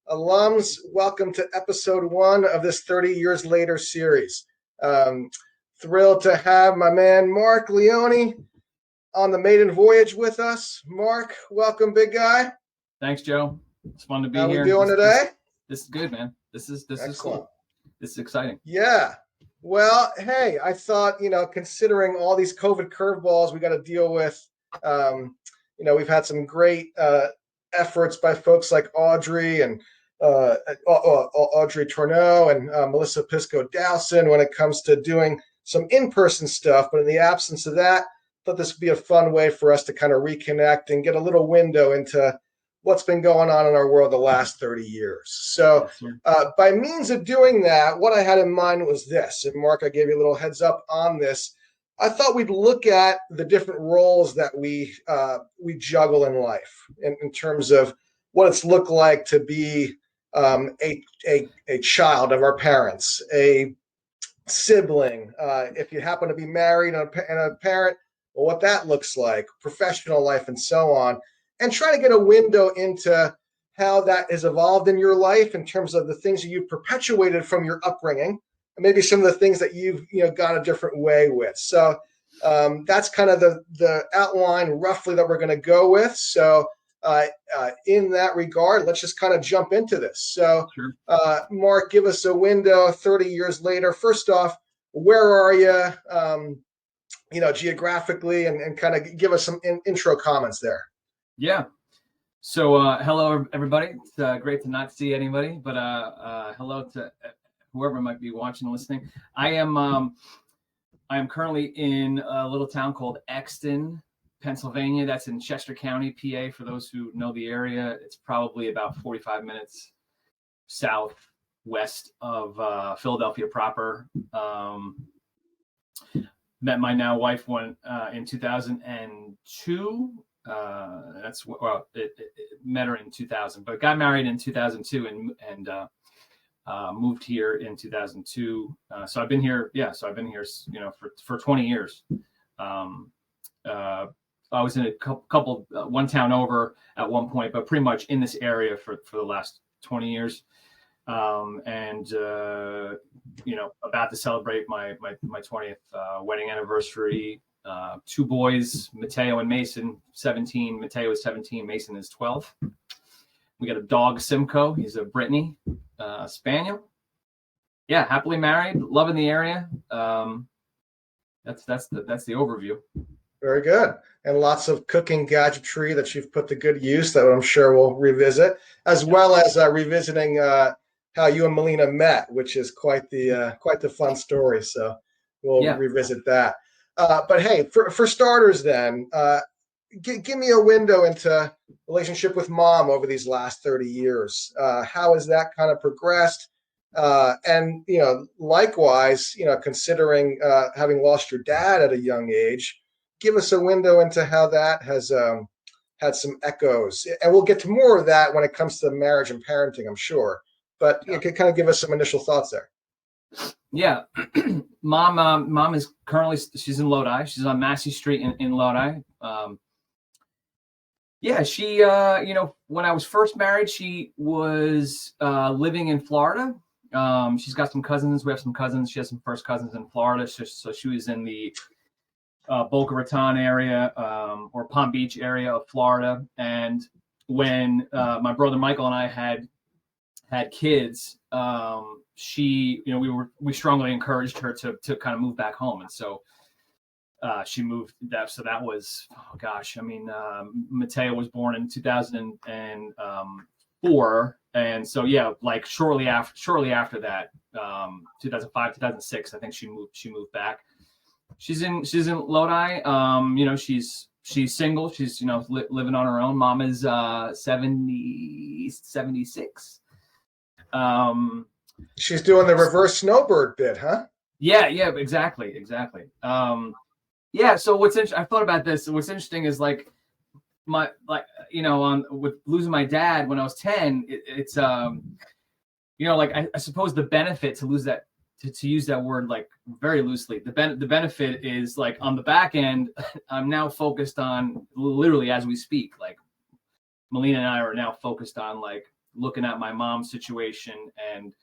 Alums, welcome to episode 1 of this 30 Years Later series. Thrilled to have my man Mark Leone on the maiden voyage with us. Mark, welcome, big guy. Thanks, Joe. It's fun to be here. How we doing today? This is good, man. This is cool. This is exciting. Yeah. Well, hey, I thought, considering all these COVID curveballs we got to deal with, we've had some great efforts by folks like Audrey and Audrey Tourneau and Melissa Pisco-Dowson when it comes to doing some in-person stuff. But in the absence of that, I thought this would be a fun way for us to kind of reconnect and get a little window into what's been going on in our world the last 30 years. So by means of doing that, what I had in mind was this. And Mark, I gave you a little heads up on this. I thought we'd look at the different roles that we juggle in life in terms of what it's looked like to be a child of our parents, a sibling, if you happen to be married and a parent, well, what that looks like, professional life, and so on, and try to get a window into how that has evolved in your life in terms of the things that you've perpetuated from your upbringing, and maybe some of the things that you've gone a different way with. So that's kind of the outline roughly that we're going to go with. So in that regard, let's just kind of jump into this. So Mark, give us a window 30 years later. First off, where are you, geographically, and kind of give us some intro comments there. Yeah. So hello, everybody. It's great to not see anybody, but hello to whoever might be watching and listening. I am currently in a little town called Exton, Pennsylvania. That's in Chester County, PA. For those who know the area, it's probably about 45 minutes southwest of Philadelphia proper. Met my now wife in 2002. Met her in 2000, but got married in 2002 and moved here in 2002. So I've been here. For 20 years. I was in a couple one town over at one point, but pretty much in this area for the last 20 years. About to celebrate my 20th wedding anniversary. 2 boys, Mateo and Mason, 17. Mateo is 17. Mason is 12. We got a dog, Simcoe. He's a Brittany Spaniel. Yeah, happily married, loving the area. That's the overview. Very good. And lots of cooking gadgetry that you've put to good use that I'm sure we'll revisit, as well as revisiting how you and Melina met, which is quite the fun story. So we'll revisit that. But hey, for starters then, give me a window into relationship with mom over these last 30 years. How has that kind of progressed? And, likewise, considering having lost your dad at a young age, give us a window into how that has had some echoes. And we'll get to more of that when it comes to marriage and parenting, I'm sure. But you could kind of give us some initial thoughts there. Yeah. Mom is currently, she's in Lodi. She's on Massey Street in Lodi. She, when I was first married, she was living in Florida. She's got some cousins. We have some cousins. She has some first cousins in Florida. So she was in the Boca Raton area or Palm Beach area of Florida. And when my brother Michael and I had kids, we strongly encouraged her to kind of move back home. And so she moved that. So that was, Mateo was born in 2004. And so, shortly after that, 2005, 2006, I think she moved back. She's in Lodi. She's single. She's, living on her own. Mom is 76. She's doing the reverse snowbird bit, huh? Yeah, exactly. So what's interesting, I thought about this. What's interesting is with losing my dad when I was 10, it's I suppose the benefit to lose that, to use that word very loosely, the benefit is on the back end. I'm now focused on, literally as we speak, Melina and I are now focused on looking at my mom's situation and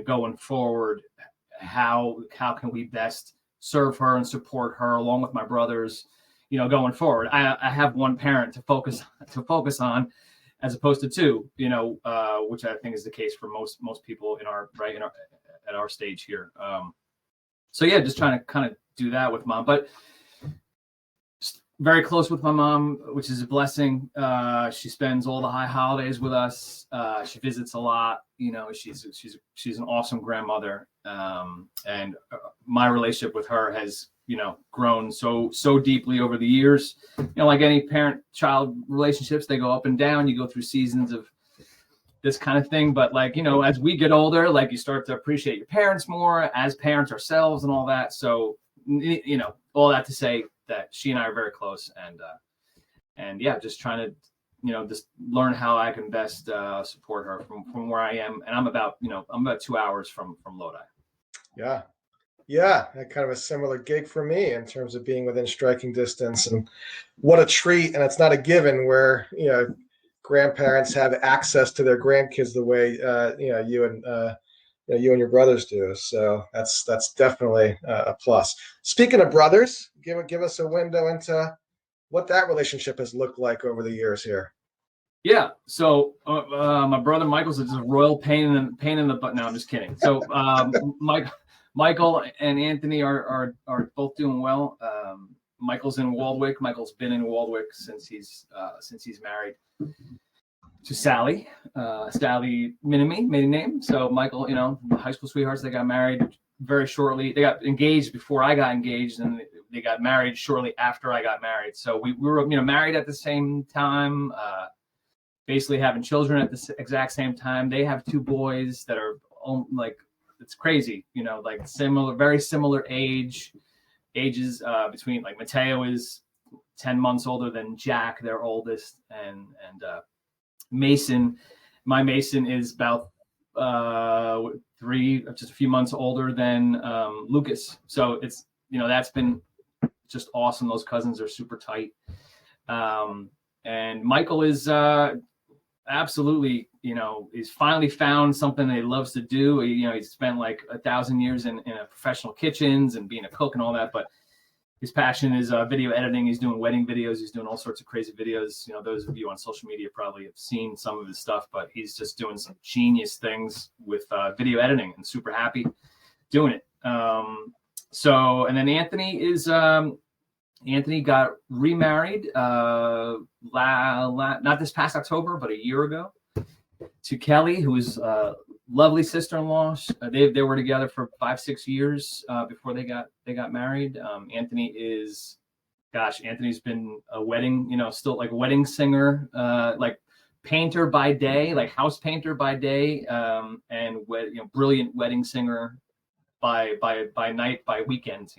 going forward, how can we best serve her and support her along with my brothers, going forward. I have one parent to focus on, as opposed to two, which I think is the case for most people at our stage here. So yeah, just trying to kind of do that with mom, but very close with my mom, which is a blessing. She spends all the high holidays with us. She visits a lot. She's an awesome grandmother. And my relationship with her has, grown so deeply over the years. Like any parent-child relationships, they go up and down. You go through seasons of this kind of thing, but as we get older, you start to appreciate your parents more as parents ourselves and all that. So all that to say that she and I are very close, and yeah, just trying to just learn how I can best support her from where I am. And I'm about 2 hours from Lodi. Yeah, kind of a similar gig for me in terms of being within striking distance, and what a treat. And it's not a given where grandparents have access to their grandkids the way you and your brothers do. So that's definitely a plus. Speaking of brothers, give us a window into what that relationship has looked like over the years here. Yeah. So my brother Michael's just a royal pain in the butt. No, I'm just kidding. So Michael and Anthony are both doing well. Michael's in Waldwick. Michael's been in Waldwick since he's married to Sally Minimi, maiden name. So Michael, high school sweethearts, they got married very shortly. They got engaged before I got engaged, and they got married shortly after I got married. So we were, married at the same time, basically having children at the exact same time. They have two boys that are it's crazy, very similar ages, between Mateo is 10 months older than Jack, their oldest, and my Mason is about just a few months older than Lucas. So it's, that's been just awesome. Those cousins are super tight. And Michael is absolutely, he's finally found something that he loves to do. He's spent 1,000 years in a professional kitchens and being a cook and all that, but his passion is video editing. He's doing wedding videos. He's doing all sorts of crazy videos. Those of you on social media probably have seen some of his stuff, but he's just doing some genius things with video editing, and super happy doing it. And then Anthony got remarried not this past October, but a year ago, to Kelly, who is lovely sister-in-law. They were together for 5-6 years before they got married. Anthony's been a wedding, still wedding singer, painter by day, house painter by day, and brilliant wedding singer by night, by weekends.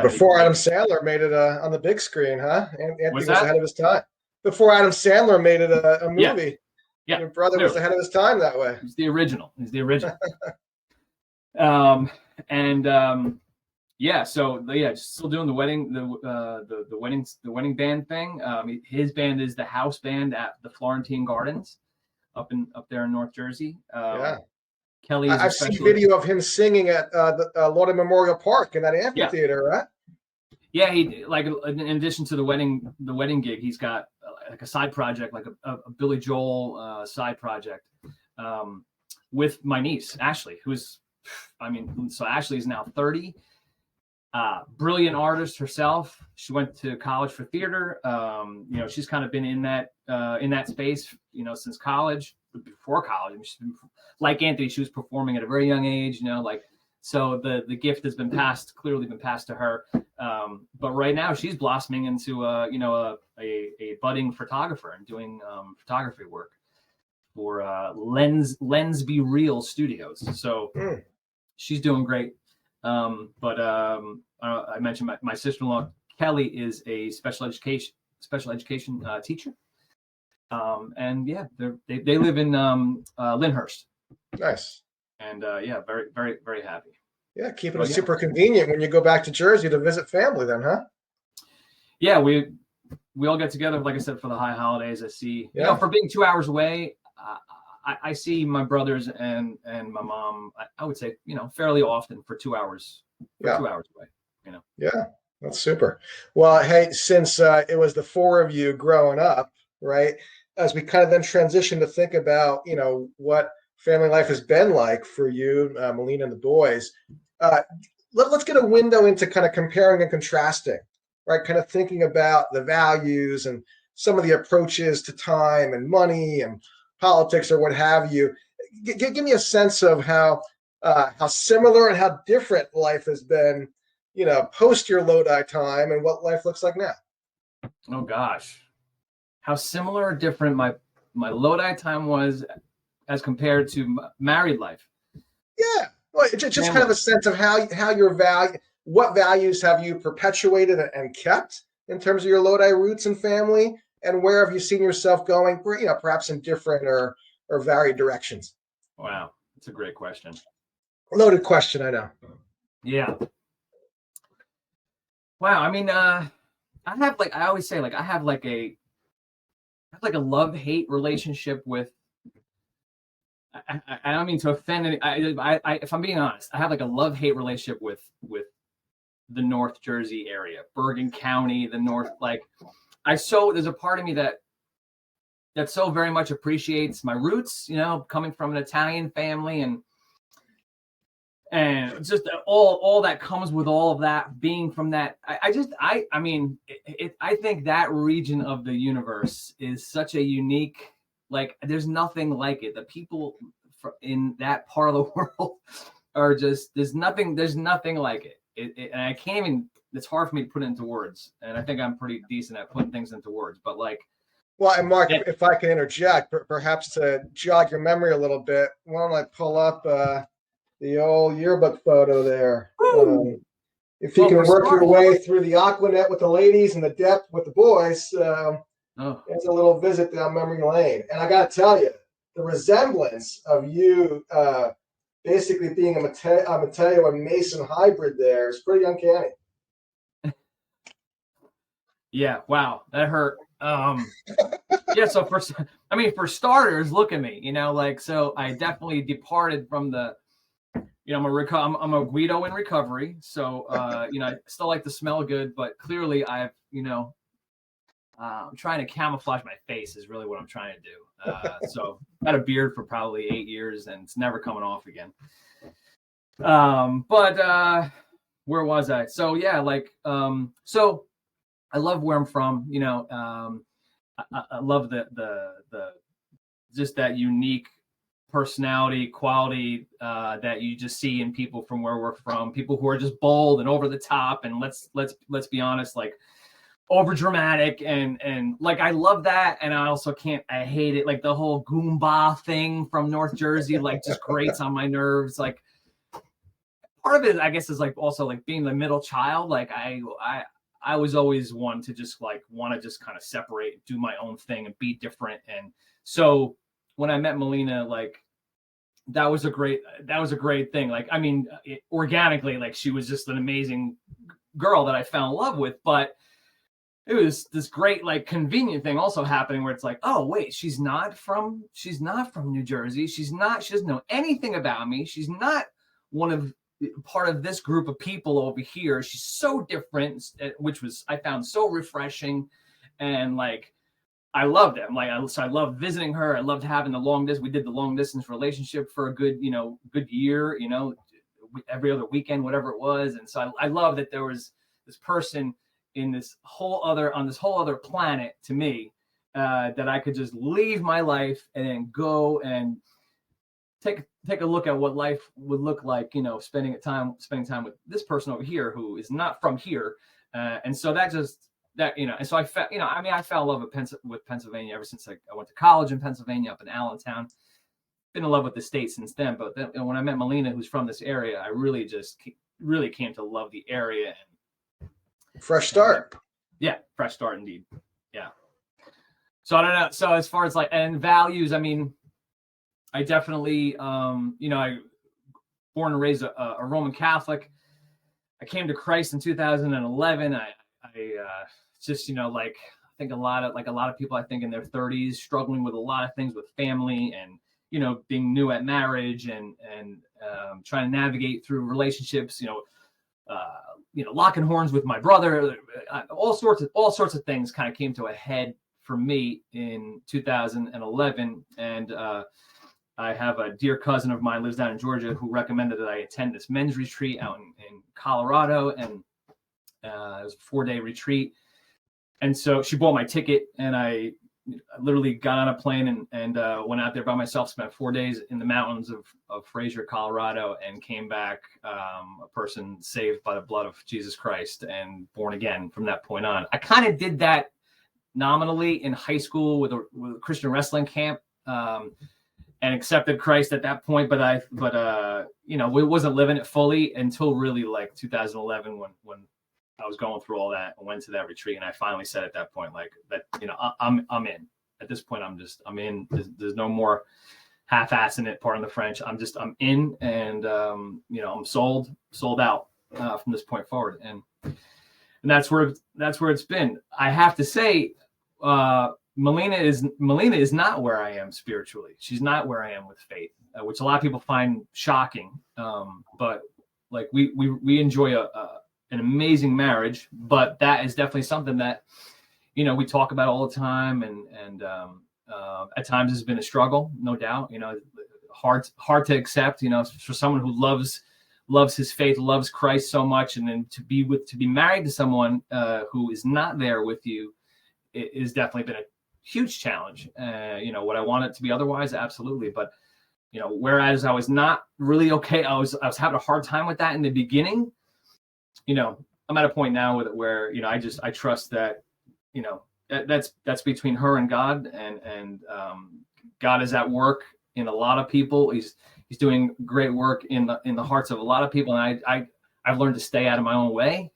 Before Adam Sandler made it on the big screen, huh? Anthony was ahead of his time. Before Adam Sandler made it a movie. Yeah. Your brother was ahead of his time that way. He's the original. Still doing the wedding, the wedding band thing. His band is the house band at the Florentine Gardens up there in North Jersey. Kelly, I've seen video of him singing at the Lodi Memorial Park in that amphitheater, right? Yeah, he in addition to the wedding gig, he's got a side project, a Billy Joel side project, with my niece Ashley, so Ashley is now 30. Brilliant artist herself. She went to college for theater. She's kind of been in that space, since college. Before college, she's been, like Anthony, she was performing at a very young age. So the gift has been clearly been passed to her. But right now she's blossoming into a budding photographer and doing photography work for Lens Be Real Studios. So she's doing great. But I mentioned my sister-in-law Kelly is a special education teacher. And yeah, they live in Lyndhurst. Nice. And very, very, very happy. Yeah, keeping it super convenient when you go back to Jersey to visit family then, huh? Yeah, we we all get together, like I said, for the high holidays. I see, Yeah. for being 2 hours away, I see my brothers and my mom, I would say, fairly often for 2 hours, Yeah. 2 hours away, Yeah. That's super. Well, hey, since it was the four of you growing up, right? As we kind of then transition to think about, what family life has been like for you, Melina and the boys, uh, let's get a window into kind of comparing and contrasting, right? Kind of thinking about the values and some of the approaches to time and money and politics or what have you. Give me a sense of how similar and how different life has been, post your Lodi time and what life looks like now. Oh gosh, how similar or different my Lodi time was as compared to married life. Yeah, well, just kind of Family. a sense of how your what values have you perpetuated and kept in terms of your Lodi roots and family, and where have you seen yourself going? Perhaps in different or varied directions. Wow, that's a great question. Loaded question, I know. Yeah. Wow. I mean, I have I always say I have a love-hate relationship with. I don't mean to offend any. If I'm being honest, I have a love-hate relationship with the North Jersey area, Bergen County, the North. There's a part of me that so very much appreciates my roots. Coming from an Italian family and just all that comes with all of that, being from that. I mean, I think that region of the universe is such a unique. There's nothing like it. The people in that part of the world are just there's nothing like it. And I can't even. It's hard for me to put it into words. And I think I'm pretty decent at putting things into words. But Well, and Mark, yeah. if I can interject, perhaps to jog your memory a little bit, why don't I pull up the old yearbook photo there? If you Well, can for work your starters, way through the Aquanet with the ladies and the depth with the boys, it's a little visit down memory lane. And I got to tell you, the resemblance of you basically being a Mateo and Mason hybrid there is pretty uncanny. yeah, wow, that hurt. Yeah, so for starters, look at me, so I definitely departed from the, I'm a Guido in recovery, so I still like to smell good, but clearly I've, I'm trying to camouflage my face is really what I'm trying to do. So I had a beard for probably 8 years and it's never coming off again. But where was I? So yeah, so I love where I'm from, I love the just that unique personality quality that you just see in people from where we're from, people who are just bold and over the top and let's be honest, over dramatic and I love that. And I hate it, the whole Goomba thing from North Jersey just grates on my nerves. Part of it I guess is also being the middle child. I was always one to just want to just kind of separate, do my own thing and be different. And so when I met Melina, that was a great thing. Organically, she was just an amazing girl that I fell in love with. But it was this great, convenient thing also happening where it's oh wait, she's not from New Jersey. She doesn't know anything about me. She's not part of this group of people over here. She's so different, which was I found so refreshing, and I loved it. I loved visiting her. I loved having the long distance. We did the long distance relationship for a good year. Every other weekend, whatever it was. And so I love that there was this person on this whole other planet to me, that I could just leave my life and then go and take a look at what life would look like, spending time with this person over here who is not from here. And so and so I felt, I fell in love with Pennsylvania ever since I went to college in Pennsylvania up in Allentown. Been in love with the state since then. But then, when I met Melina, who's from this area, I really came to love the area. Fresh start. Yeah, fresh start indeed. Yeah. So I don't know. So as far as and values, I definitely, I born and raised a Roman Catholic. I came to Christ in 2011. I just, I think think a lot of people, I think in their 30s, struggling with a lot of things with family and, being new at marriage and trying to navigate through relationships, locking horns with my brother, all sorts of things kind of came to a head for me in 2011. And I have a dear cousin of mine lives down in Georgia who recommended that I attend this men's retreat out in Colorado. And it was a 4-day retreat. And so she bought my ticket, and I literally got on a plane and went out there by myself, spent 4 days in the mountains of Fraser, Colorado, and came back a person saved by the blood of Jesus Christ and born again from that point on. I kind of did that nominally in high school with a Christian wrestling camp, and accepted Christ at that point, but we wasn't living it fully until really like 2011 when I was going through all that and went to that retreat. And I finally said at that point, like that, I'm in. At this point, I'm in. There's no more half-assing it, pardon the French. I'm in, and I'm sold out from this point forward. And that's where it's been. I have to say, Melina is not where I am spiritually. She's not where I am with faith, which a lot of people find shocking. But like we enjoy an amazing marriage, but that is definitely something that, we talk about all the time. And at times has been a struggle, no doubt, hard to accept, for someone who loves his faith, loves Christ so much. And then to be married to someone who is not there with you, it has definitely been a huge challenge. Would I want it to be otherwise? Absolutely. But, whereas I was not really okay, I was having a hard time with that in the beginning. I'm at a point now where I trust that, that's between her and God, and God is at work in a lot of people. He's doing great work in the hearts of a lot of people. And I've learned to stay out of my own way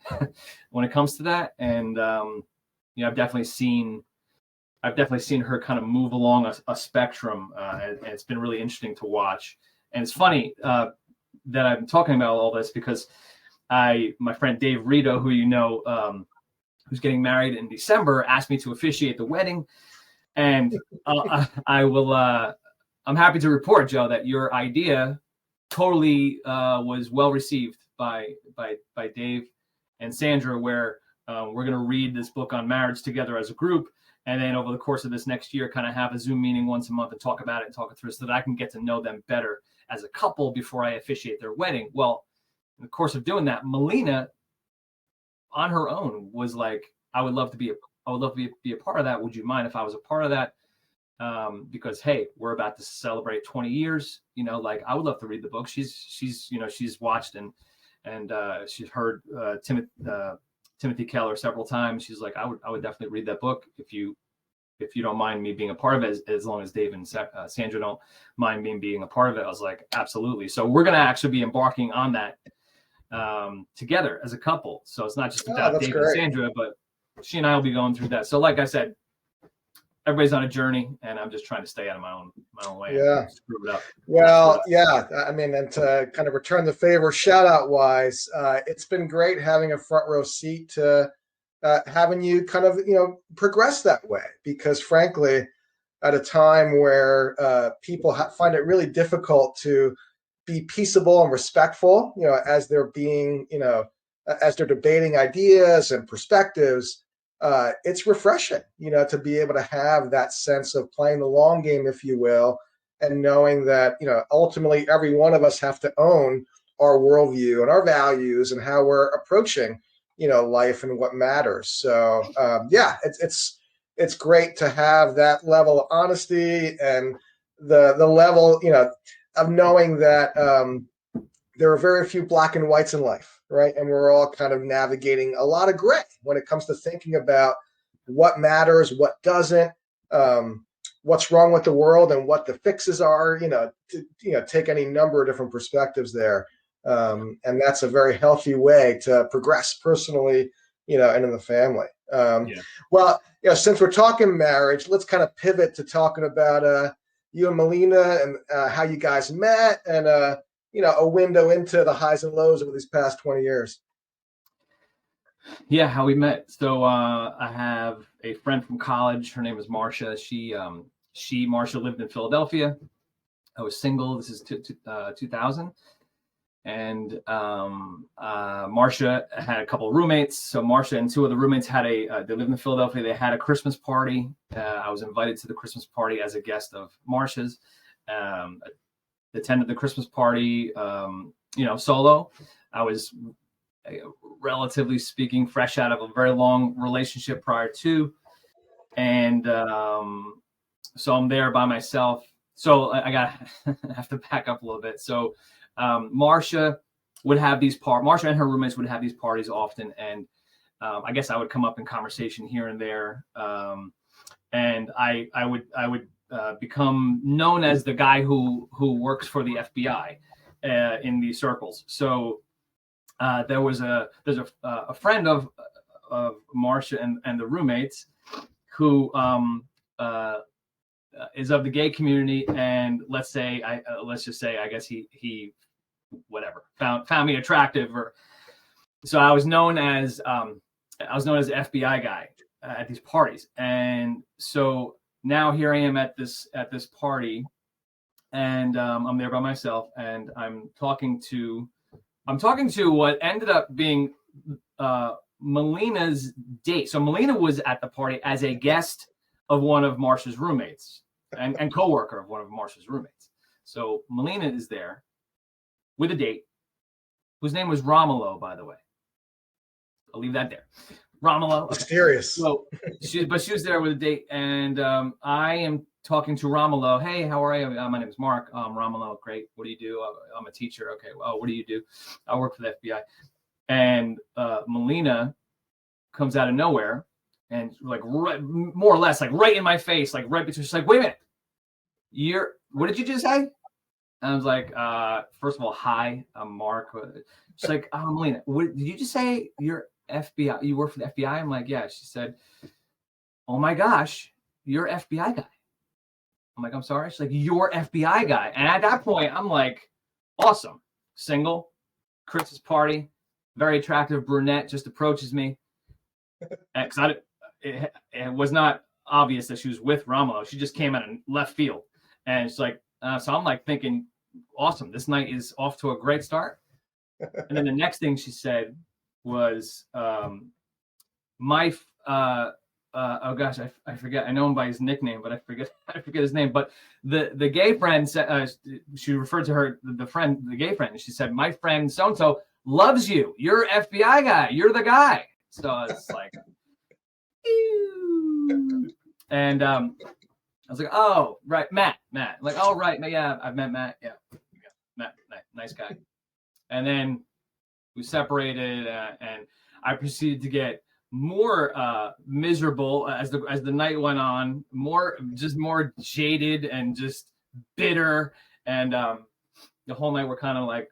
when it comes to that. And, I've definitely seen her kind of move along a spectrum, and it's been really interesting to watch. And it's funny that I'm talking about all this because my friend Dave Rito, who who's getting married in December, asked me to officiate the wedding, and I'm happy to report, Joe, that your idea totally was well received by Dave and Sandra, where we're going to read this book on marriage together as a group. And then over the course of this next year, kind of have a Zoom meeting once a month and talk about it and talk it through so that I can get to know them better as a couple before I officiate their wedding. Well, in the course of doing that, Melina on her own was like, I would love to be a part of that. Would you mind if I was a part of that? Because, hey, we're about to celebrate 20 years, I would love to read the book. She's watched and she's heard Timothy Keller several times. She's like, I would definitely read that book if you don't mind me being a part of it, as long as Dave and Sandra don't mind me being a part of it. I was like, absolutely. So we're going to actually be embarking on that together as a couple. So it's not just about Dave and Sandra, but she and I will be going through that. So like I said, everybody's on a journey, and I'm just trying to stay out of my own way. Yeah. And screw it up. Well, yeah. I mean, and to kind of return the favor, shout out wise, it's been great having a front row seat to having you kind of, progress that way, because frankly, at a time where people find it really difficult to be peaceable and respectful, as they're being, as they're debating ideas and perspectives, it's refreshing, to be able to have that sense of playing the long game, if you will, and knowing that, ultimately every one of us have to own our worldview and our values and how we're approaching, life and what matters. So, yeah, it's great to have that level of honesty and the level, of knowing that there are very few black and whites in life, right? And we're all kind of navigating a lot of gray when it comes to thinking about what matters, what doesn't, what's wrong with the world, and what the fixes are. Take any number of different perspectives there, and that's a very healthy way to progress personally, and in the family. Well, since we're talking marriage, let's kind of pivot to talking about you and Melina and how you guys met, and a window into the highs and lows over these past 20 years. Yeah, how we met. So I have a friend from college. Her name is Marcia. Marcia lived in Philadelphia. I was single. This is 2000. And Marcia had a couple of roommates. So Marcia and two of the roommates had they lived in Philadelphia. They had a Christmas party. I was invited to the Christmas party as a guest of Marcia's. Attended the Christmas party, solo. I was, relatively speaking, fresh out of a very long relationship prior to. And so I'm there by myself. So I have to back up a little bit. So Marcia would have Marcia and her roommates would have these parties often, and I guess I would come up in conversation here and there, and I would become known as the guy who works for the FBI in these circles. So there's a friend of Marcia and the roommates who is of the gay community, and let's just say I guess he whatever found me attractive, or so I was known as the FBI guy at these parties. And so now here I am at this party, and I'm there by myself, and I'm talking to what ended up being Melina's date. So Melina was at the party as a guest of one of Marcia's roommates and co-worker of one of Marcia's roommates. So Melina is there with a date, whose name was Romulo, by the way. I'll leave that there. Romulo. Okay. Mysterious. So she was there with a date, and I am talking to Romulo. Hey, how are you? My name is Mark. Romulo, great. What do you do? I'm a teacher. Okay. Well, what do you do? I work for the FBI. And Melina comes out of nowhere, and like more or less like right in my face, like right between. She's like, "Wait a minute, what did you just say?" And I was like, first of all, hi, I'm Mark. She's like, oh, Melina, what did you just say? You're FBI. You work for the FBI? I'm like, yeah. She said, oh my gosh, you're FBI guy. I'm like, I'm sorry. She's like, you're FBI guy. And at that point, I'm like, awesome. Single, Christmas party, very attractive brunette just approaches me. Because it was not obvious that she was with Romulo. She just came out of left field. And she's like, so I'm like thinking, awesome, this night is off to a great start. And then the next thing she said was, oh gosh, I forget. I know him by his nickname, but I forget his name. But the gay friend said, she referred to her, the gay friend, and she said, my friend so-and-so loves you. You're FBI guy. You're the guy. So it's like, and I was like, oh, right, Matt. Like, oh, right, yeah, I've met Matt. Yeah, Matt, nice guy. And then we separated, and I proceeded to get more miserable as the night went on, more jaded and just bitter. And the whole night we're kind of like,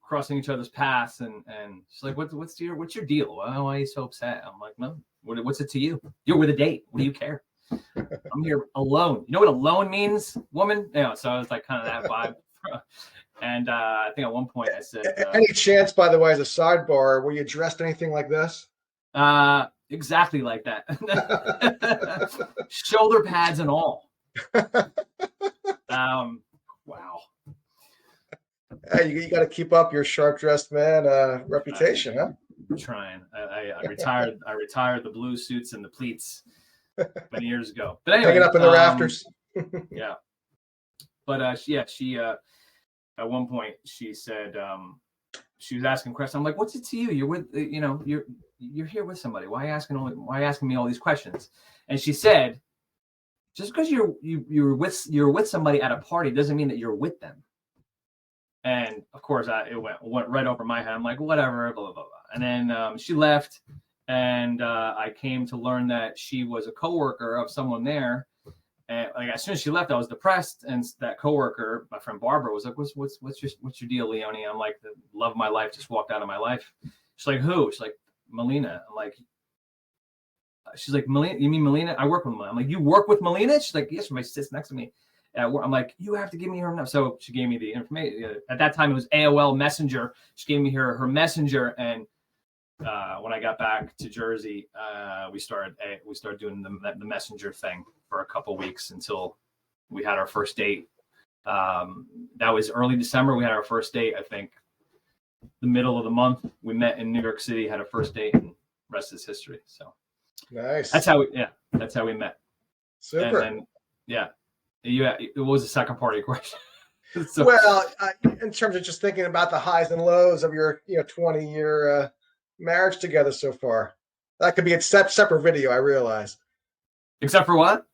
crossing each other's paths. And she's like, what's your deal? Why are you so upset? I'm like, no, what's it to you? You're with a date. What do you care? I'm here alone. You know what alone means, woman? So I was like kind of that vibe. And I think at one point I said, any chance, by the way, as a sidebar, were you dressed anything like this? Exactly like that. Shoulder pads and all. Wow. Hey, you got to keep up your sharp dressed man reputation, huh? I'm trying. I retired. I retired the blue suits and the pleats many years ago. But anyway, hanging up in the rafters. Yeah. But she at one point she said she was asking questions. I'm like, what's it to you? You're with you're here with somebody. Why asking me all these questions? And she said, just because you're with somebody at a party doesn't mean that you're with them. And of course, it went right over my head. I'm like, whatever, blah, blah, blah. And then she left, and I came to learn that she was a coworker of someone there. And like as soon as she left, I was depressed. And that coworker, my friend Barbara, was like, "What's your deal, Leone?" I'm like, "The love of my life just walked out of my life." She's like, "Who?" She's like, "Melina." I'm like, she's like, "Melina? You mean Melina? I work with Melina." I'm like, "You work with Melina?" She's like, "Yes." She sits next to me. I'm like, you have to give me her number. So she gave me the information. At that time, it was AOL Messenger. She gave me her messenger, and when I got back to Jersey, we started doing the messenger thing for a couple weeks until we had our first date. That was early December. We had our first date. I think the middle of the month we met in New York City, had a first date, and rest is history. So Nice. that's how we met. Super. And then, it was the second part of your question. So, well, in terms of just thinking about the highs and lows of your 20-year marriage together so far, that could be a separate video. I realize. Except for what?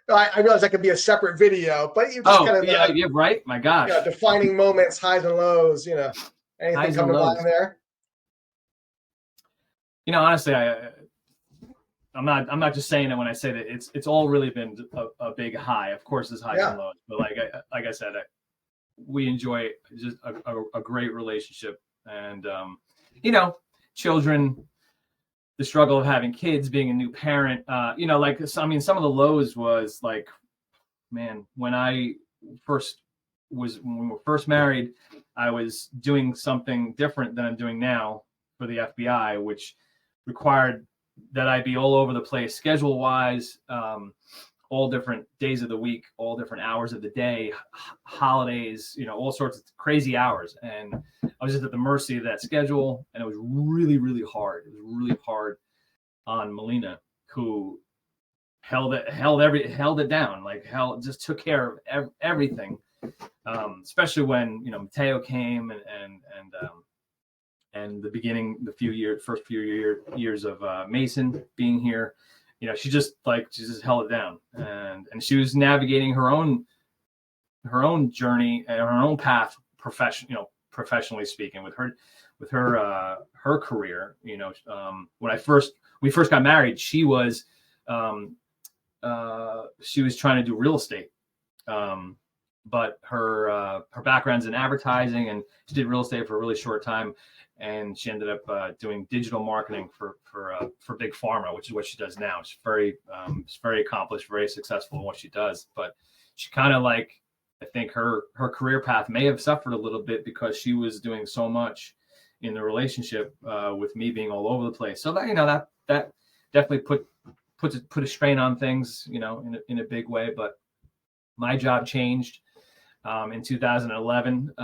I realize that could be a separate video, but you just yeah, right. My gosh, defining moments, highs and lows. Anything highs come to mind there? Honestly, I'm not just saying it when I say that it's all really been a big high. Of course, there's highs and lows, but like I said, we enjoy just a great relationship, and children. The struggle of having kids, being a new parent, some of the lows was like, man, when we were first married, I was doing something different than I'm doing now for the FBI, which required that I be all over the place, schedule wise, all different days of the week, all different hours of the day, holidays, all sorts of crazy hours. And I was just at the mercy of that schedule. And it was really, really hard. It was really hard on Melina, who held it down, just took care of everything. Especially when, Mateo came and the first few years of Mason being here, she just held it down, and she was navigating her own journey and her own path, professionally speaking, with her career. When we first got married, she was trying to do real estate, but her background's in advertising, and she did real estate for a really short time. And she ended up doing digital marketing for big pharma, which is what she does now. She's very accomplished, very successful in what she does. But she kind of I think her career path may have suffered a little bit because she was doing so much in the relationship with me being all over the place. So that definitely put a strain on things, in a big way. But my job changed in 2011.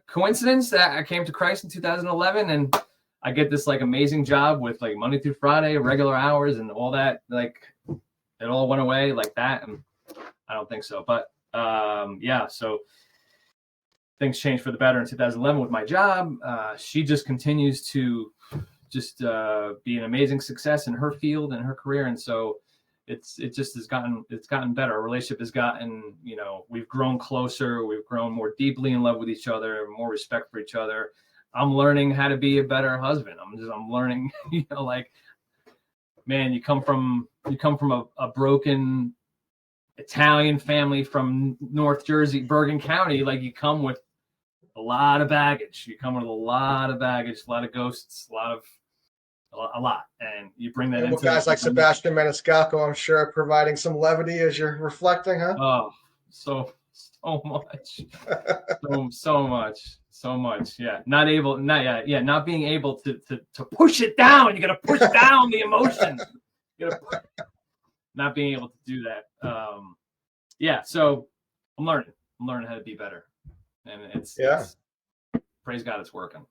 Coincidence that I came to Christ in 2011, and I get this amazing job with Monday through Friday, regular hours, and all that. It all went away like that, and I don't think so. But so things changed for the better in 2011 with my job. She just continues to be an amazing success in her field and her career, and so it's gotten better. Our relationship has gotten, we've grown closer, we've grown more deeply in love with each other, more respect for each other. I'm learning how to be a better husband. I'm learning, man, you come from a broken Italian family from North Jersey, Bergen County. You come with a lot of baggage. You come with a lot of baggage, a lot of ghosts, a lot, and you bring that into guys like Sebastian Maniscalco, I'm sure, providing some levity as you're reflecting, huh? Oh, so much, so much. Yeah, not being able to push it down. You got to push down the emotions. Not being able to do that. So I'm learning how to be better, and it's praise God, it's working.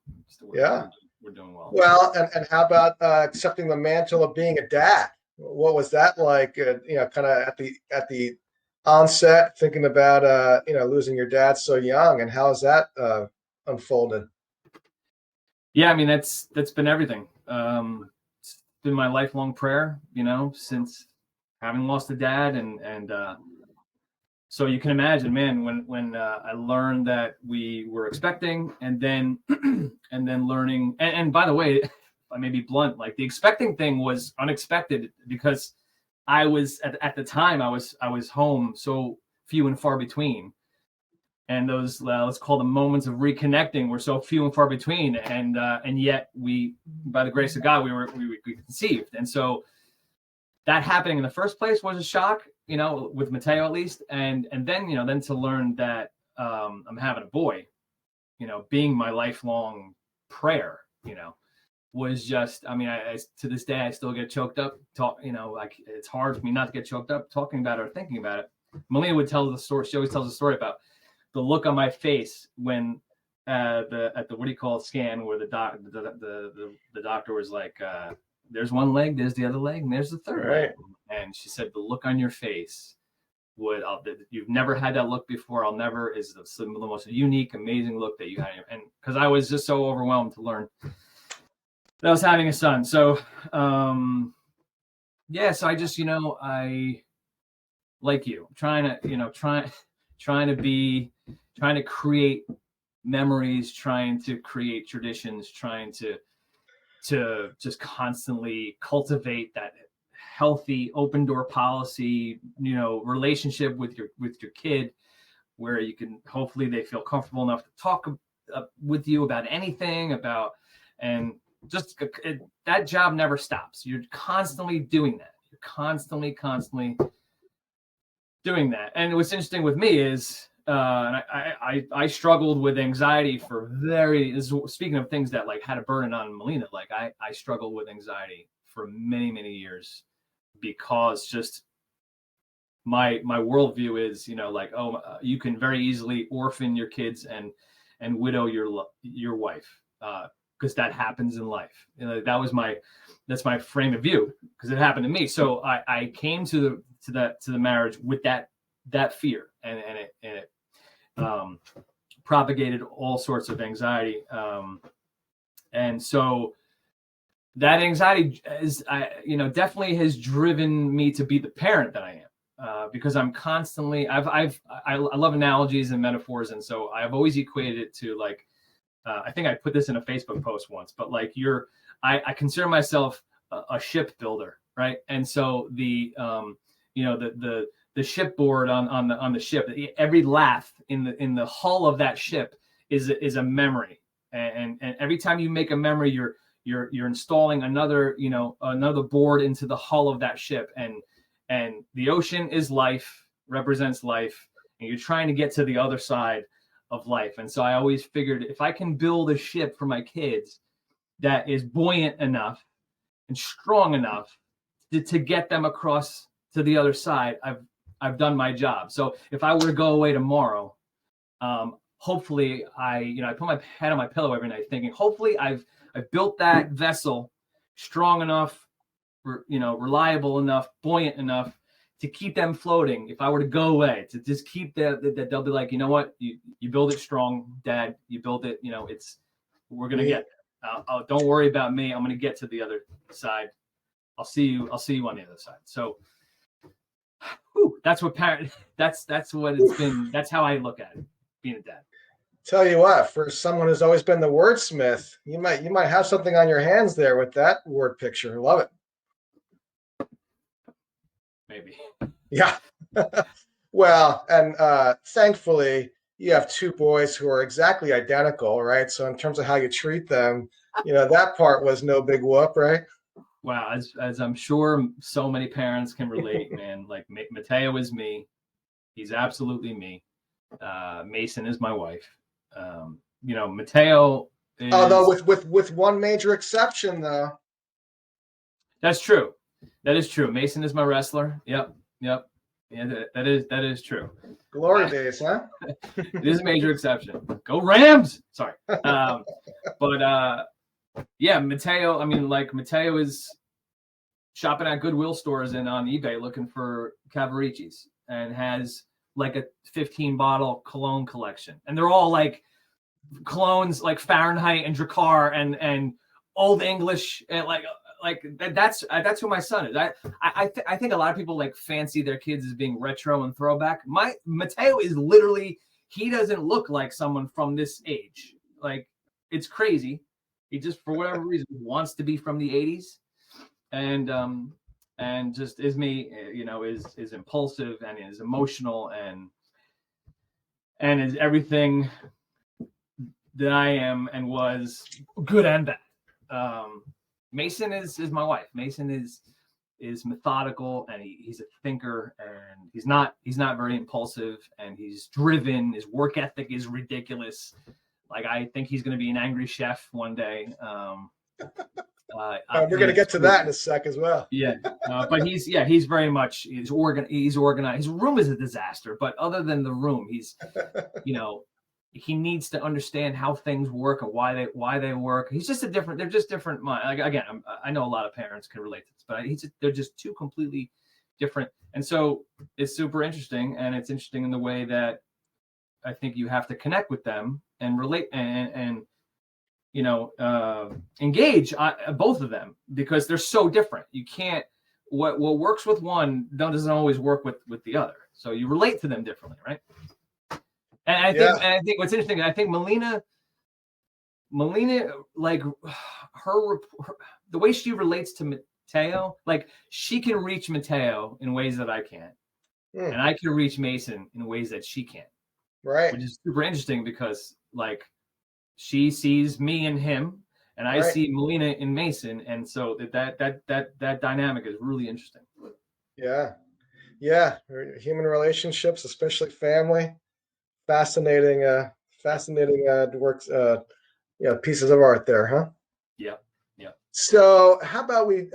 We're doing well. Well, and how about accepting the mantle of being a dad? What was that like? Kind of at the onset, thinking about losing your dad so young, and how has that unfolded? Yeah, I mean that's been everything. It's been my lifelong prayer, since having lost a dad, and so you can imagine, man, when I learned that we were expecting, and then learning, and by the way, I may be blunt, the expecting thing was unexpected because I was at the time I was home so few and far between, and those let's call them moments of reconnecting were so few and far between, and yet we, by the grace of God, we conceived, and so that happening in the first place was a shock, with Mateo at least, and then to learn that I'm having a boy, being my lifelong prayer, was just, I mean, I to this day I still get choked up. Like it's hard for me not to get choked up talking about it or thinking about it. Melina would tell the story. She always tells a story about the look on my face when at the what do you call it, scan, where the doctor was like, there's one leg, there's the other leg, and there's the third leg. And she said the look on your face you've never had that look before. Is the most unique, amazing look that you had. And because I was just so overwhelmed to learn that I was having a son. So so I just, I like you trying to create memories, trying to create traditions, trying to just constantly cultivate that healthy open door policy, relationship with your kid, where you can, hopefully they feel comfortable enough to talk with you about anything, and just that job never stops. You're constantly doing that. You're constantly doing that. And what's interesting with me is, and I struggled with anxiety speaking of things that like had a burden on Melina, like I struggled with anxiety for many, many years, because just my worldview is, you can very easily orphan your kids and widow your wife, because that happens in life. That's my frame of view, because it happened to me. So I came to the marriage with that fear, and it propagated all sorts of anxiety, and so that anxiety is, definitely has driven me to be the parent that I am, because I'm constantly, I love analogies and metaphors. And so I've always equated it to like, I think I put this in a Facebook post once, but like I consider myself a shipbuilder, right? And so the shipboard on the ship, every lath in the hull of that ship is a memory. And every time you make a memory, you're installing another board into the hull of that ship, and the ocean is life, represents life, and you're trying to get to the other side of life. And so I always figured, if I can build a ship for my kids that is buoyant enough and strong enough to get them across to the other side, I've done my job. So if I were to go away tomorrow, hopefully I put my head on my pillow every night thinking, hopefully I've built that vessel strong enough, reliable enough, buoyant enough to keep them floating. If I were to go away, to just keep that, they'll be like, you know what, you build it strong, Dad. You build it. We're gonna get there. Don't worry about me. I'm gonna get to the other side. I'll see you on the other side. So, that's what That's what it's been. That's how I look at it, being a dad. Tell you what, for someone who's always been the wordsmith, you might have something on your hands there with that word picture. Love it. Maybe. Yeah. Well, and thankfully you have two boys who are exactly identical, right? So in terms of how you treat them, that part was no big whoop, right? Wow, as I'm sure so many parents can relate, man. Like Mateo is me. He's absolutely me. Mason is my wife. Mateo is... Although with one major exception, though. That's true. That is true. Mason is my wrestler. Yep. Yeah, that is true. Glory days, huh? It is a major exception. Go Rams! Sorry. Yeah, Mateo. I mean, like, Mateo is shopping at Goodwill stores and on eBay looking for Cavariccis, and has like a 15-bottle cologne collection, and they're all like colognes, like Fahrenheit and Drakkar and Old English, and like that's who my son is. I think a lot of people like fancy their kids as being retro and throwback. My Mateo is literally, he doesn't look like someone from this age. Like, it's crazy. He just, for whatever reason, wants to be from the 80s, and just is me. Is impulsive and is emotional and is everything that I am and was, good and bad. Mason is my wife. Mason is methodical, and he's a thinker, and he's not very impulsive, and he's driven. His work ethic is ridiculous. Like, I think he's going to be an angry chef one day. We're going to get to that in a sec as well. Yeah, but he's very much he's organized. His room is a disaster, but other than the room, he's he needs to understand how things work and why they work. He's just they're just different mind. Like, again, I know a lot of parents can relate to this, but they're just two completely different. And so it's super interesting, and it's interesting in the way that I think you have to connect with them and relate and engage both of them, because they're so different. You can't what works with one doesn't always work with the other. So you relate to them differently, right? And I think what's interesting, I think Melina, like her the way she relates to Mateo, like she can reach Mateo in ways that I can't, and I can reach Mason in ways that she can't. Right. Which is super interesting because like she sees me in him, and I see Melina in Mason, and so that dynamic is really interesting. Yeah. Human relationships, especially family. Fascinating works, pieces of art there, huh? Yeah. So how about we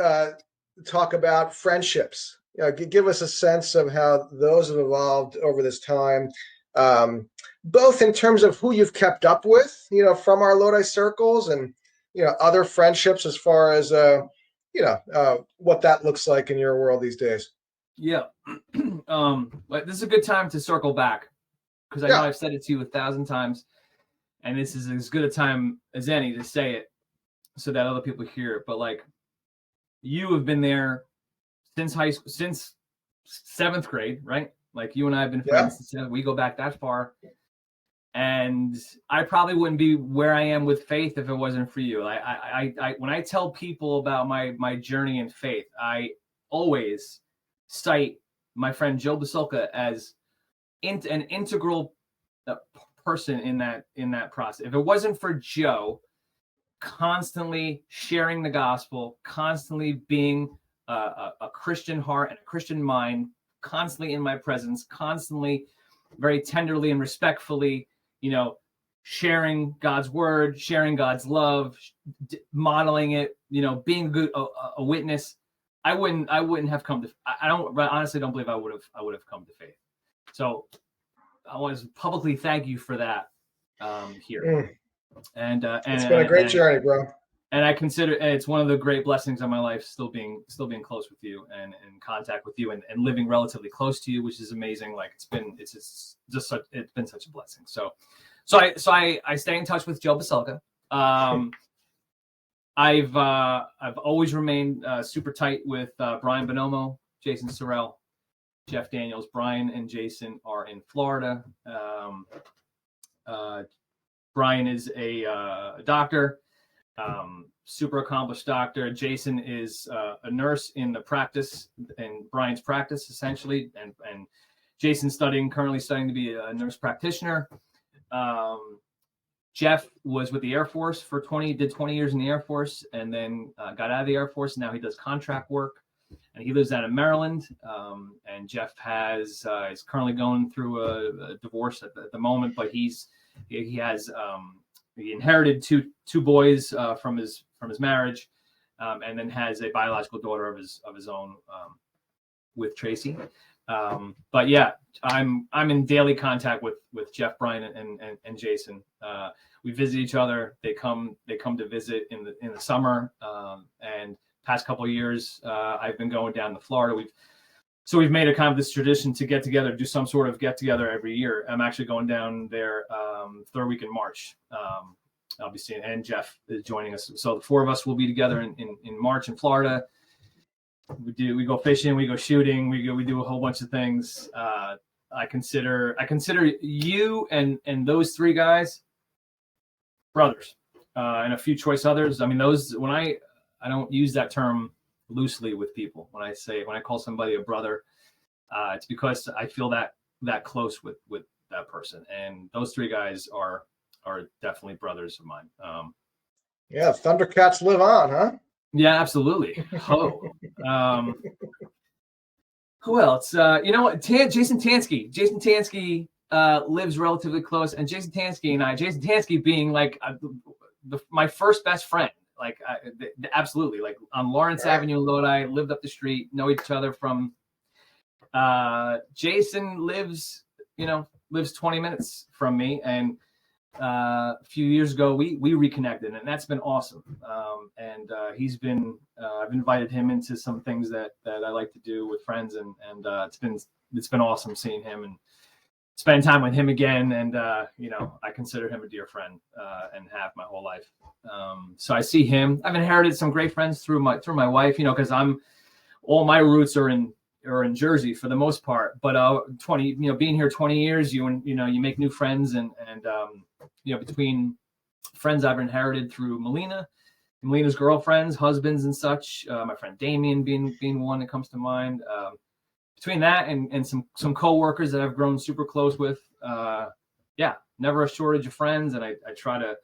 talk about friendships? Give us a sense of how those have evolved over this time, both in terms of who you've kept up with, from our Lodi circles, and other friendships as far as what that looks like in your world these days. Yeah. But this is a good time to circle back, because I know I've said it to you 1,000 times, and this is as good a time as any to say it so that other people hear it. But like, you have been there since high school, since 7th grade, right? Like, you and I have been friends since we go back that far. And I probably wouldn't be where I am with faith if it wasn't for you. I when I tell people about my journey in faith, I always cite my friend Joe Basilka as an integral person in that process. If it wasn't for Joe constantly sharing the gospel, constantly being a Christian heart and a Christian mind, constantly in my presence, constantly very tenderly and respectfully, sharing God's word, sharing God's love, modeling it, being a witness, I wouldn't have come to. I honestly don't believe I would have come to faith. So I want to publicly thank you for that here. And it's been a great journey, bro. And I consider it's one of the great blessings of my life, still being close with you and in contact with you and living relatively close to you, which is amazing. Like it's been such a blessing. So I stay in touch with Joe Basilka. I've always remained super tight with Brian Bonomo, Jason Sorrell, Jeff Daniels. Brian and Jason are in Florida. Brian is a doctor, super accomplished doctor. Jason is a nurse in Brian's practice, essentially, and Jason's currently studying to be a nurse practitioner. Jeff was with the Air Force did 20 years in the Air Force, and then got out of the Air Force. Now he does contract work, and he lives out in Maryland. And Jeff is currently going through a divorce at the moment, but he inherited two boys from his marriage, and then has a biological daughter of his own with Tracy. But yeah, I'm in daily contact with Jeff, Brian, and Jason. We visit each other. They come to visit in the summer. And past couple of years, I've been going down to Florida. We've made a kind of this tradition to get together, do some sort of get together every year. I'm actually going down there third week in March. I'll be seeing, and Jeff is joining us. So the four of us will be together in March in Florida. We go fishing, we go shooting, we do a whole bunch of things. I consider you and those three guys brothers, and a few choice others. I mean, those, when I don't use that term loosely with people. When I call somebody a brother, it's because I feel that close with that person. And those three guys are definitely brothers of mine. Yeah, Thundercats live on, huh? Yeah, absolutely. Who else? You know what? Jason Tansky. Jason Tansky lives relatively close, and Jason Tansky being like my first best friend. absolutely. Like on Lawrence Avenue in Lodi, lived up the street, know each other from. Jason lives 20 minutes from me, and a few years ago we reconnected, and that's been awesome. And he's been I've invited him into some things that I like to do with friends, and it's been awesome seeing him and spending time with him again. And I consider him a dear friend, and have my whole life. So I see him. I've inherited some great friends through my wife, because all my roots are in Jersey for the most part, but being here 20 years, you make new friends, and between friends I've inherited through Melina's girlfriends, husbands, and such, my friend Damien being one that comes to mind. Between that and some coworkers that I've grown super close with, never a shortage of friends, and I try to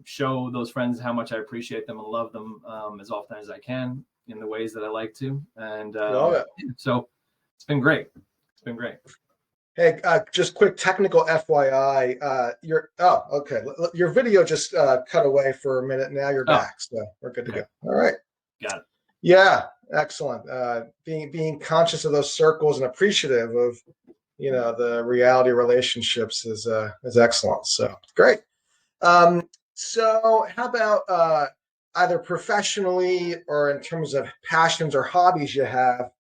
show those friends how much I appreciate them and love them as often as I can in the ways that I like to. And so it's been great. Hey, just quick technical FYI. Your video just cut away for a minute. Now you're back, so we're good to go. All right. Got it. Yeah, excellent. Being conscious of those circles and appreciative of the reality relationships is excellent. So great. So how about either professionally or in terms of passions or hobbies you have?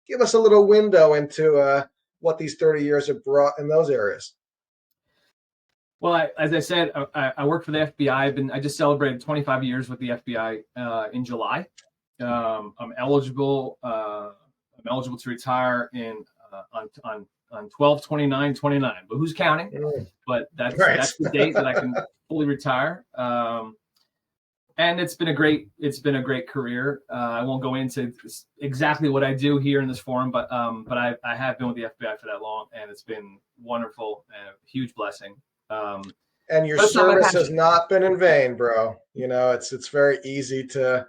Give us a little window into what these 30 years have brought in those areas. Well, as I said, I work for the FBI. I just celebrated 25 years with the FBI in July. I'm eligible to retire on 12/29/29. But who's counting? But that's the date that I can fully retire. And it's been a great career. I won't go into exactly what I do here in this forum, but I have been with the FBI for that long, and it's been wonderful and a huge blessing. And your service has not been in vain, bro. It's very easy to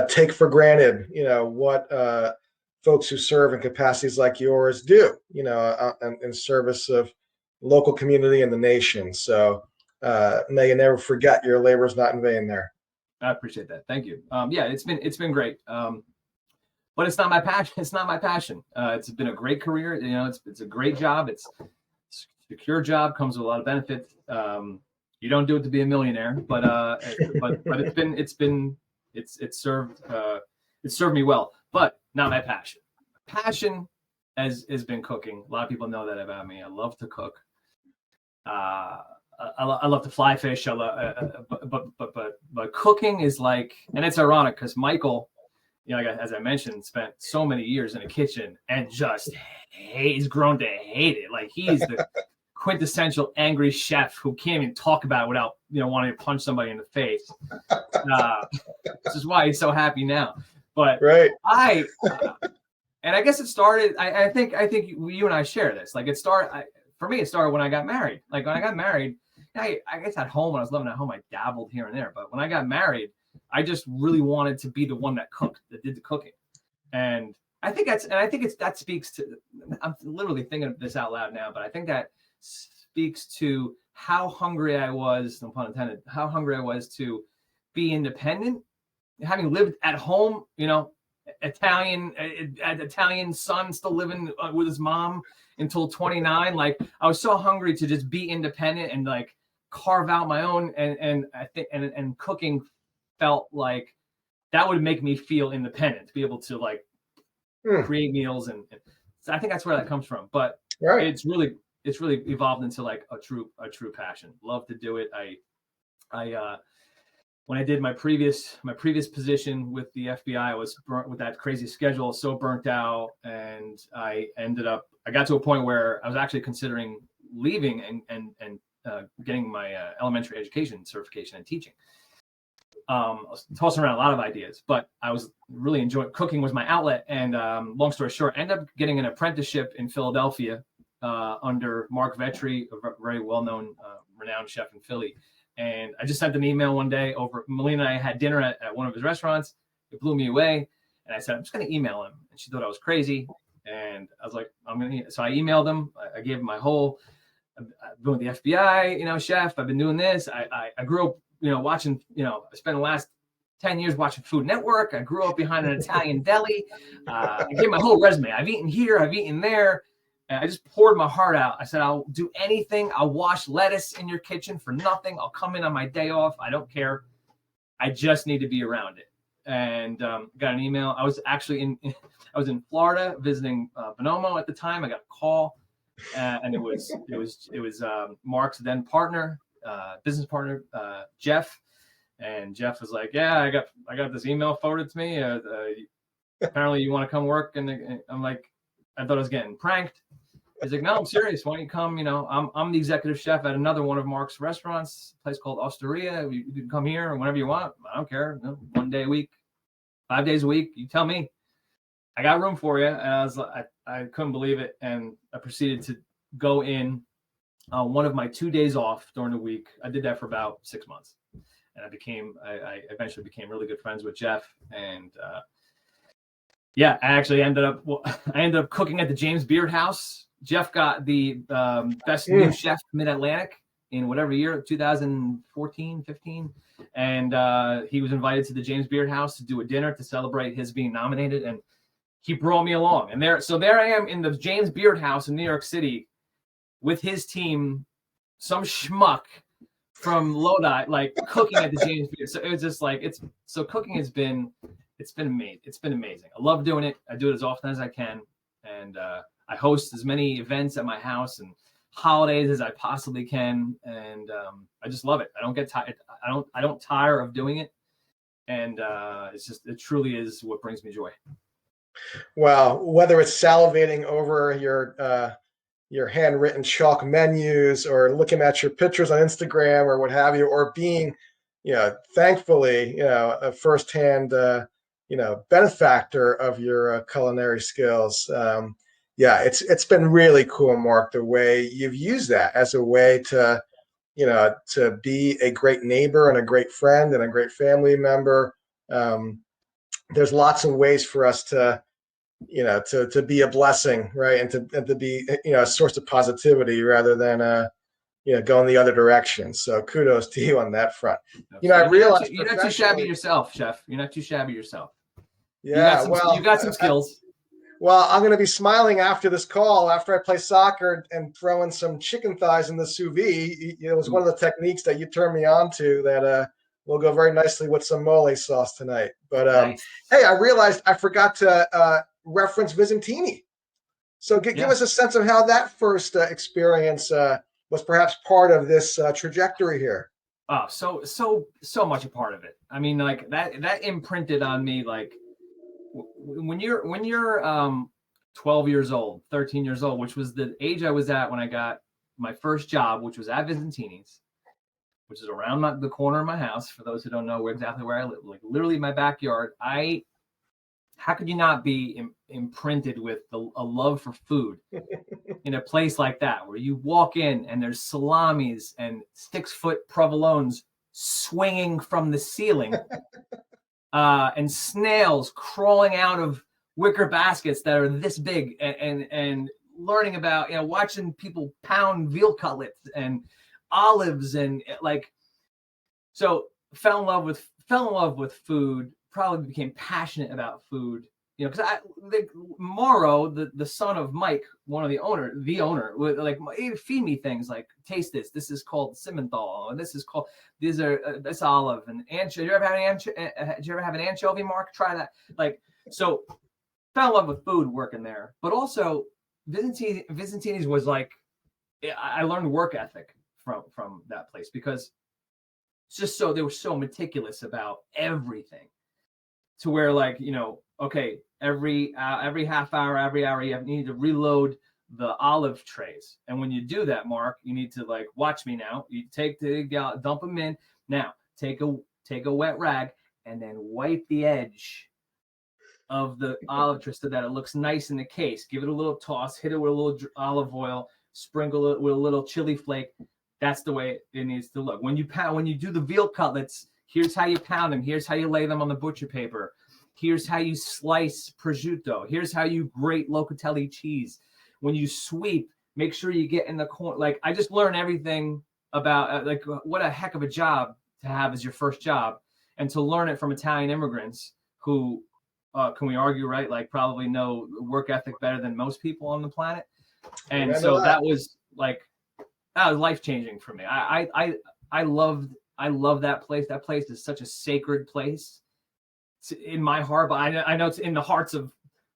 take for granted what folks who serve in capacities like yours do, in service of local community and the nation. So may you never forget your labor is not in vain there. I appreciate that. Thank you. It's been great. But it's not my passion. It's not my passion. It's been a great career. It's a great job. It's a secure job, comes with a lot of benefits. You don't do it to be a millionaire, but it's served me well, but not my passion. Passion has been cooking. A lot of people know that about me. I love to cook. I love to fly fish. But cooking is like, and it's ironic because Michael, as I mentioned, spent so many years in a kitchen and just he's grown to hate it. Like he's the quintessential angry chef who can't even talk about it without wanting to punch somebody in the face. This is why he's so happy now. But right. And I guess it started. I think you and I share this. Like for me, it started when I got married. Like when I got married, I guess at home when I was living at home, I dabbled here and there. But when I got married, I just really wanted to be the one that did the cooking. And I think that speaks to. I'm literally thinking of this out loud now, but I think that speaks to how hungry I was, no pun intended, how hungry I was to be independent, having lived at home, Italian son still living with his mom until 29. Like I was so hungry to just be independent and like carve out my own, and I think and cooking felt like that would make me feel independent, to be able to like create meals, and so I think that's where that comes from. But it's really evolved into like a true passion. Love to do it. I when I did my previous position with the FBI, I was burnt with that crazy schedule, so burnt out, and I got to a point where I was actually considering leaving and getting my elementary education certification in teaching. I was tossing around a lot of ideas, but I was really enjoying cooking was my outlet. And long story short, I ended up getting an apprenticeship in Philadelphia under Mark Leone, a very well-known, renowned chef in Philly. And I just sent an email one day over. Melina and I had dinner at one of his restaurants. It blew me away. And I said, I'm just going to email him. And she thought I was crazy. And I was like, so I emailed him. I gave him my whole I've been with the FBI, chef. I've been doing this. I grew up, watching, I spent the last 10 years watching Food Network. I grew up behind an Italian deli. I gave my whole resume. I've eaten here. I've eaten there. And I just poured my heart out. I said, I'll do anything. I'll wash lettuce in your kitchen for nothing. I'll come in on my day off. I don't care. I just need to be around it. And got an email. I was actually I was in Florida visiting Bonomo at the time. I got a call, and it was Mark's then partner, business partner, Jeff. And Jeff was like, "Yeah, I got this email forwarded to me. Apparently, you want to come work." And I'm like, I thought I was getting pranked. He's like, "No, I'm serious. Why don't you come? I'm the executive chef at another one of Mark's restaurants, a place called Osteria. You can come here whenever you want. I don't care. 1 day a week, 5 days a week. You tell me. I got room for you." And I was like, I couldn't believe it. And I proceeded to go in one of my 2 days off during the week. I did that for about 6 months. And I eventually became really good friends with Jeff. And I actually ended up cooking at the James Beard House. Jeff got the best new chef Mid-Atlantic in whatever year, 2014, 15. And he was invited to the James Beard House to do a dinner to celebrate his being nominated. And he brought me along. And there I am in the James Beard House in New York City with his team, some schmuck from Lodi, like cooking at the James Beard. So it was just like, cooking has been, it's been amazing. It's been amazing. I love doing it. I do it as often as I can. And I host as many events at my house and holidays as I possibly can. And I just love it. I don't get tired. I don't tire of doing it. And it truly is what brings me joy. Well, whether it's salivating over your handwritten chalk menus or looking at your pictures on Instagram or what have you, or being, thankfully, a firsthand, benefactor of your culinary skills. It's been really cool, Mark, the way you've used that as a way to, to be a great neighbor and a great friend and a great family member. There's lots of ways for us to be a blessing, right? And to be, a source of positivity rather than, going the other direction. So kudos to you on that front. I realized you're not too shabby yourself, chef. You're not too shabby yourself. Yeah. You got some skills. Well, I'm going to be smiling after this call, after I play soccer and throw in some chicken thighs in the sous vide. It was one of the techniques that you turned me on to that, will go very nicely with some mole sauce tonight. But nice. Hey, I realized I forgot to reference Visentini. So give us a sense of how that first experience was perhaps part of this trajectory here. Oh, so much a part of it. I mean, like that imprinted on me. Like when you're 12 years old, 13 years old, which was the age I was at when I got my first job, which was at Visentini's, which is around the corner of my house. For those who don't know exactly where I live, like literally my backyard. How could you not be imprinted with a love for food in a place like that, where you walk in and there's salamis and 6-foot provolones swinging from the ceiling, and snails crawling out of wicker baskets that are this big, and learning about, watching people pound veal cutlets and olives and so fell in love with food. Probably became passionate about food, because Mauro, the son of Mike, the owner would he'd feed me things like, taste this. This is called Simmenthal, and this olive and anchovy. Did you ever have an anchovy, Mark? Try that. So fell in love with food working there, but also Visentini's was like, I learned work ethic from that place, because it's just they were so meticulous about everything. To where okay, every half hour, every hour, you need to reload the olive trays. And when you do that, Mark, you need to watch me now. You dump them in. Now take a wet rag and then wipe the edge of the olive tray so that it looks nice in the case. Give it a little toss, hit it with a little olive oil, sprinkle it with a little chili flake. That's the way it needs to look. When you do the veal cutlets, here's how you pound them. Here's how you lay them on the butcher paper. Here's how you slice prosciutto. Here's how you grate locatelli cheese. When you sweep, make sure you get in the corner. Like, I just learned everything about like what a heck of a job to have as your first job, and to learn it from Italian immigrants who, can we argue, right? Like, probably know work ethic better than most people on the planet. And so that was life changing for me. I love that place. That place is such a sacred place in my heart, but I know it's in the hearts of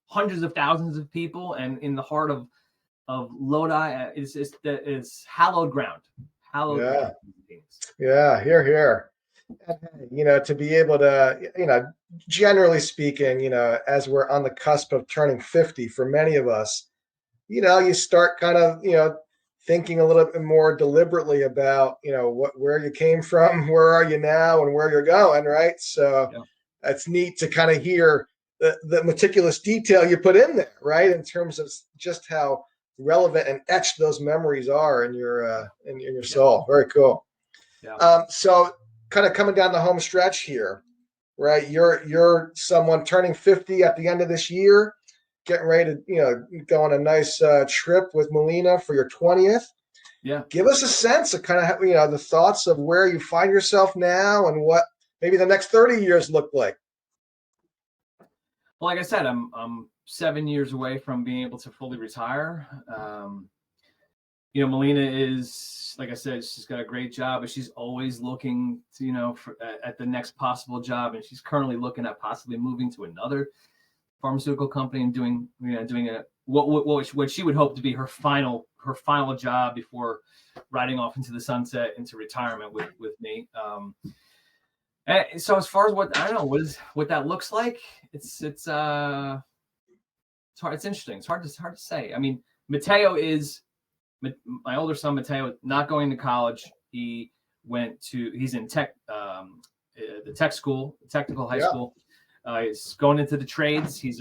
hundreds of thousands of people, and in the heart of Lodi is hallowed ground. Hallowed ground. Yeah, here. To be able to, generally speaking, as we're on the cusp of turning 50, for many of us, you start kind of, thinking a little bit more deliberately about, where you came from, where are you now, and where you're going, right? So That's neat to kind of hear the meticulous detail you put in there, right? In terms of just how relevant and etched those memories are in your soul. Very cool. Yeah. So kind of coming down the home stretch here, right? You're someone turning 50 at the end of this year, getting ready to go on a nice trip with Melina for your 20th. Yeah. Give us a sense of kind of the thoughts of where you find yourself now and what maybe the next 30 years look like. Well, like I said, I'm 7 years away from being able to fully retire. Melina is, like I said, she's got a great job, but she's always looking to, at the next possible job. And she's currently looking at possibly moving to another pharmaceutical company and doing what she would hope to be her final job before riding off into the sunset, into retirement with me. And so as far as what that looks like, it's hard. It's interesting. It's hard to say. I mean, my older son, Mateo, not going to college. He's in tech, the tech school, technical high school. He's going into the trades. He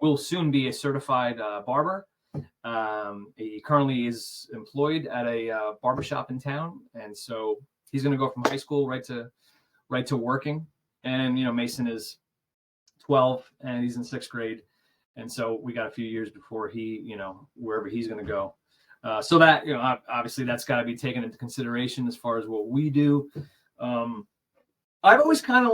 will soon be a certified barber. He currently is employed at a barbershop in town, and so he's going to go from high school right to working. And Mason is 12 and he's in 6th grade, and so we got a few years before he, wherever he's going to go. So that obviously that's got to be taken into consideration as far as what we do. I've always kind of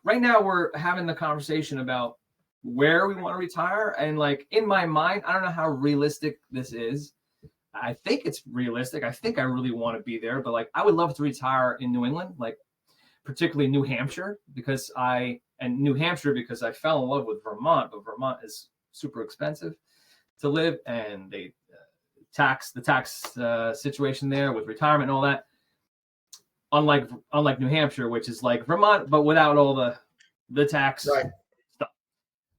right now we're having the conversation about where we want to retire, and in my mind, I don't know how realistic this is. I think it's realistic. I think I really want to be there, but I would love to retire in New England, particularly New Hampshire, because I fell in love with Vermont, but Vermont is super expensive to live, and the tax situation there with retirement and all that. Unlike New Hampshire, which is like Vermont, but without all the tax stuff.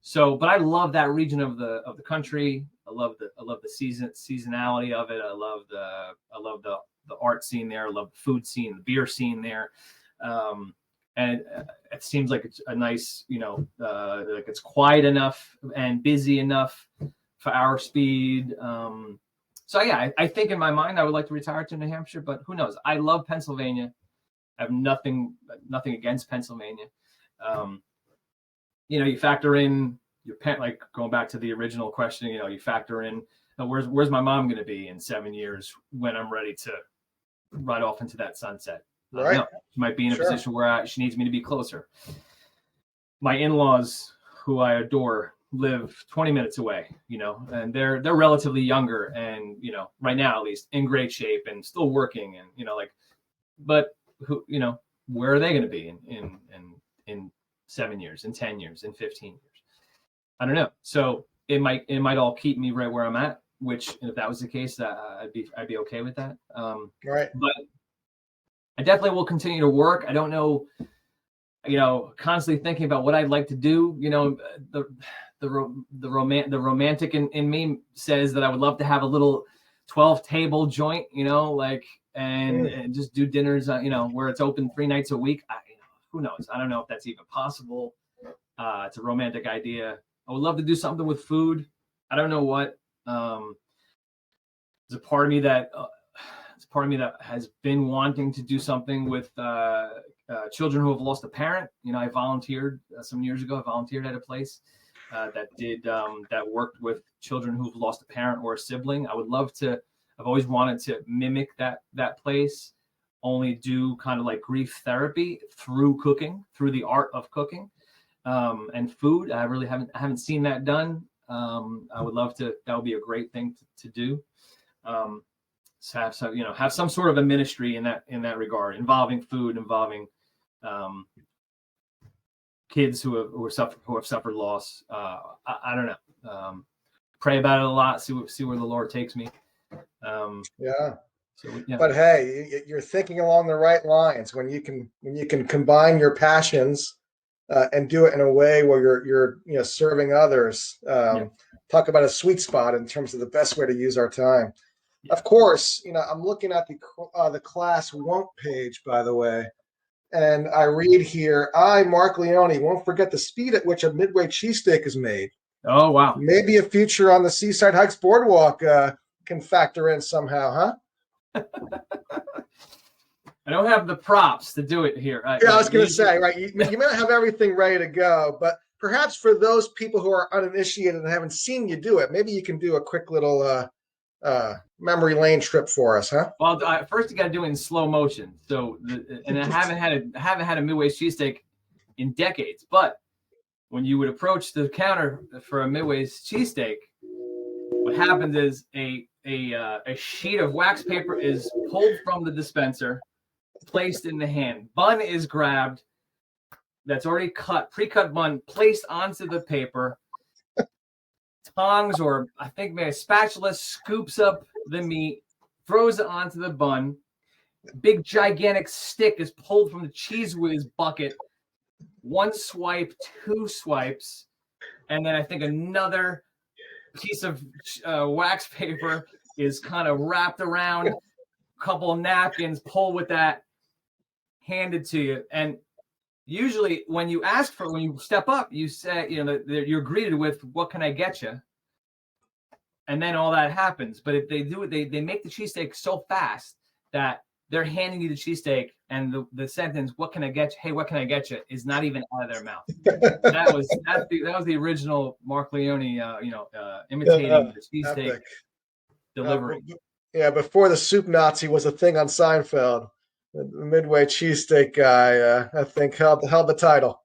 So, but I love that region of the country. I love the seasonality of it. I love the art scene there. I love the food scene, the beer scene there. And it seems like it's a nice, it's quiet enough and busy enough for our speed. So yeah, I think in my mind I would like to retire to New Hampshire, but who knows? I love Pennsylvania. I have nothing against Pennsylvania. You factor in your parent, going back to the original question, you factor in where's my mom going to be in 7 years when I'm ready to ride off into that sunset. Right. She might be in a position where she needs me to be closer. My in-laws, who I adore, live 20 minutes away, and they're relatively younger and, right now at least, in great shape and still working, and, but who, where are they going to be in 7 years, in 10 years, in 15 years? I don't know. So it might all keep me right where I'm at, which if that was the case, I'd be okay with that. Right. But I definitely will continue to work. I don't know, constantly thinking about what I'd like to do. The romantic in me says that I would love to have a little 12 table joint, and just do dinners, where it's open 3 nights a week. Who knows? I don't know if that's even possible. It's a romantic idea. I would love to do something with food. I don't know what. There's a part of me that has been wanting to do something with children who have lost a parent. I volunteered some years ago. I volunteered at a place that worked with children who've lost a parent or a sibling. I would love to. I've always wanted to mimic that place, only do kind of like grief therapy through cooking, through the art of cooking, and food. I really haven't seen that done. I would love to. That would be a great thing to do. So have some sort of a ministry in that regard, involving food, involving kids who have suffered loss. I don't know. Pray about it a lot. See where the Lord takes me. Yeah. So, yeah. But hey, you're thinking along the right lines when you can combine your passions and do it in a way where you're serving others. Talk about a sweet spot in terms of the best way to use our time. Yeah. Of course, I'm looking at the class won't page, by the way, and I read here, I, Mark Leone, won't forget the speed at which a Midway cheesesteak is made. Oh, wow. Maybe a feature on the Seaside Hikes Boardwalk can factor in somehow, huh? I don't have the props to do it here. I was going to say, right, you may not have everything ready to go, but perhaps for those people who are uninitiated and haven't seen you do it, maybe you can do a quick little memory lane trip for us, huh? Well, first you got to do it in slow motion. So, and I haven't had a Midway cheesesteak in decades. But when you would approach the counter for a Midway's cheesesteak, what happens is a sheet of wax paper is pulled from the dispenser, placed in the hand. Bun is grabbed, that's already cut, pre-cut bun, placed onto the paper. Tongs, or I think maybe a spatula, scoops up the meat, throws it onto the bun. Big gigantic stick is pulled from the Cheese Whiz bucket. One swipe, two swipes, and then I think another piece of wax paper is kind of wrapped around. A couple of napkins, pull with that, handed to you. And usually when you step up, you say, you're greeted with, "What can I get you?" And then all that happens. But if they do it, they make the cheesesteak so fast that they're handing you the cheesesteak, and the sentence, "What can I get you?" "Hey, what can I get you?" is not even out of their mouth. That was the original Mark Leone, imitating the cheesesteak delivery. Before the soup Nazi was a thing on Seinfeld, the Midway cheesesteak guy, I think, held the title.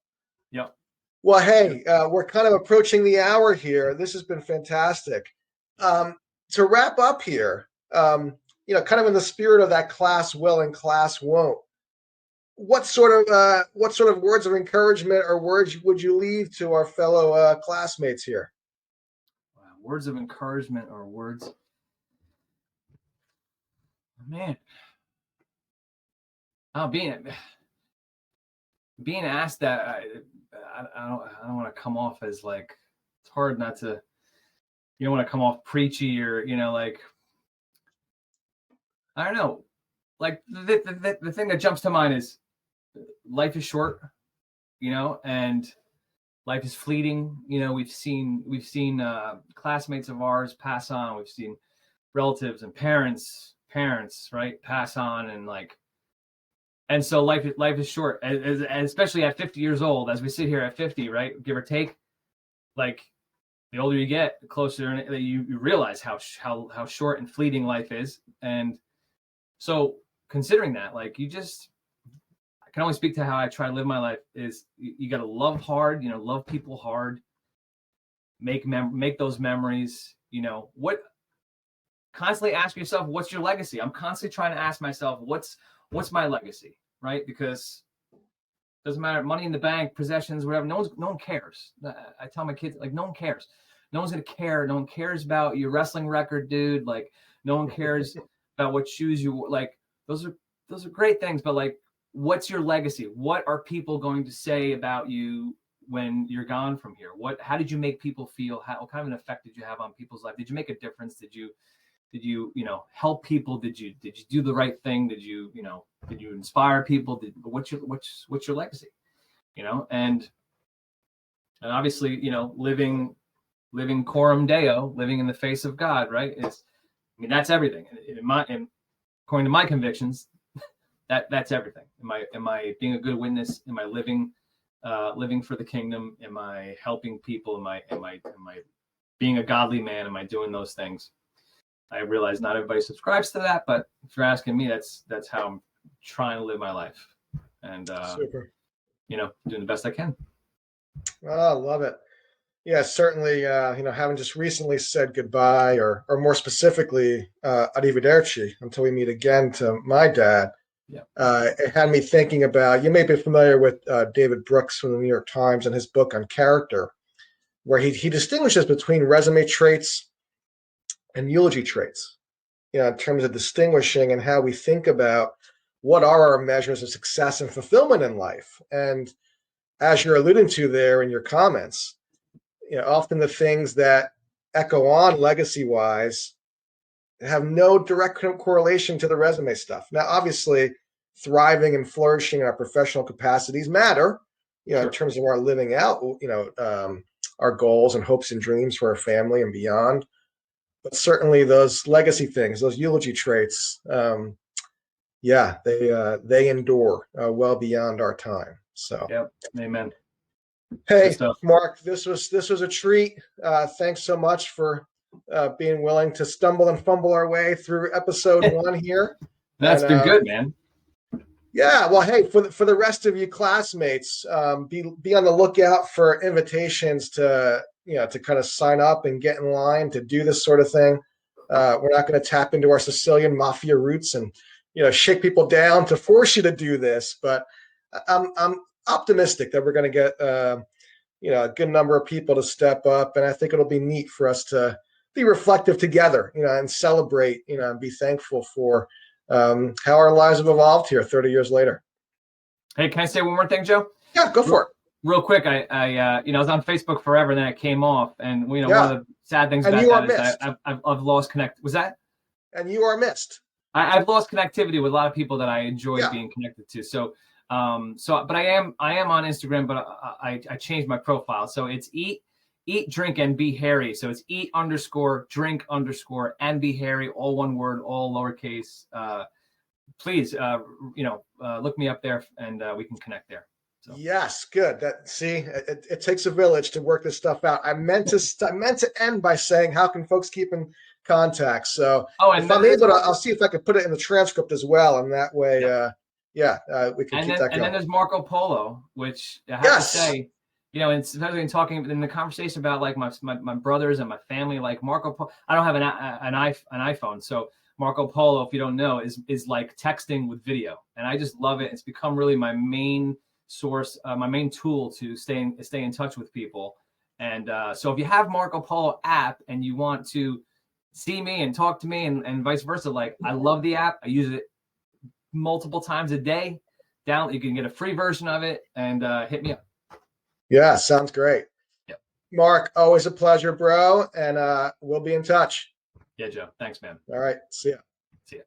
Yep. Well, hey, we're kind of approaching the hour here. This has been fantastic. To wrap up here, kind of in the spirit of that class will and class won't, what sort of words of encouragement or words would you leave to our fellow classmates here? Wow, words of encouragement or words, man. Oh, being asked that, I don't want to come off as like, it's hard not to. You don't want to come off preachy or like, I don't know. Like the thing that jumps to mind is life is short, and life is fleeting. We've seen classmates of ours pass on. We've seen relatives and parents, right, pass on, and so life is short, and especially at 50 years old, as we sit here at 50, right, give or take. Like, the older you get, the closer you realize how short and fleeting life is. And so, considering that, like, I can only speak to how I try to live my life, is you got to love hard, love people hard, make those memories, constantly ask yourself, what's your legacy? I'm constantly trying to ask myself, what's my legacy, right? Because it doesn't matter, money in the bank, possessions, whatever, no one cares. I tell my kids, like, no one cares. No one's going to care. No one cares about your wrestling record, dude. Like, no one cares about what shoes you, like, those are great things, but, like, what's your legacy? What are people going to say about you when you're gone from here? How did you make people feel? What kind of an effect did you have on people's life? Did you make a difference? Did you help people? Did you do the right thing? Did you inspire people? What's your legacy? And obviously, living coram Deo, living in the face of God, right? That's everything. According to my convictions, that's everything. Am I being a good witness? Am I living living for the kingdom? Am I helping people? Am I being a godly man? Am I doing those things? I realize not everybody subscribes to that, but if you're asking me, that's how I'm trying to live my life, and Super. doing the best I can. Oh, I love it. Yeah, certainly. Having just recently said goodbye, or more specifically, arrivederci, until we meet again, to my dad. Yeah. It had me thinking about. You may be familiar with David Brooks from the New York Times and his book on character, where he distinguishes between resume traits and eulogy traits. In terms of distinguishing and how we think about what are our measures of success and fulfillment in life. And as you're alluding to there in your comments, often the things that echo on legacy wise have no direct correlation to the resume stuff. Now, obviously, thriving and flourishing in our professional capacities matter, Sure. in terms of our living out, our goals and hopes and dreams for our family and beyond. But certainly those legacy things, those eulogy traits, they endure well beyond our time. So, yep, amen. Hey, Mark, this was a treat. Thanks so much for being willing to stumble and fumble our way through episode 1 here. That's been good, man. Yeah, well, hey, for the rest of you classmates, be on the lookout for invitations to kind of sign up and get in line to do this sort of thing. We're not going to tap into our Sicilian mafia roots and shake people down to force you to do this, but I'm optimistic that we're going to get a good number of people to step up, and I think it'll be neat for us to be reflective together, and celebrate, and be thankful for how our lives have evolved here 30 years later. Hey, can I say one more thing, Joe? Yeah, go for it. Real quick, I was on Facebook forever, then it came off, and one of the sad things about that is I've lost connect. Was that? And you are missed. I've lost connectivity with a lot of people that I enjoy being connected to. So, but I am on Instagram, but I changed my profile, so it's eat, drink, and be hairy. So it's eat _ drink _ and be hairy, all one word, all lowercase. Please, look me up there, and we can connect there. So. Yes, good. It takes a village to work this stuff out. I meant to end by saying, how can folks keep in contact? So if I'm able to, I'll see if I can put it in the transcript as well, and that way, we can keep that going. And then there's Marco Polo, which I have to say, and especially in talking in the conversation about like my brothers and my family, like Marco Polo. I don't have an iPhone, so Marco Polo, if you don't know, is like texting with video, and I just love it. It's become really my main source, my main tool to stay in touch with people. And so if you have Marco Polo app and you want to see me and talk to me and vice versa, like I love the app. I use it multiple times a day. You can get a free version of it, and hit me up. Yeah, sounds great. Yep. Mark, always a pleasure, bro. And we'll be in touch. Yeah, Joe. Thanks, man. All right. See ya. See ya.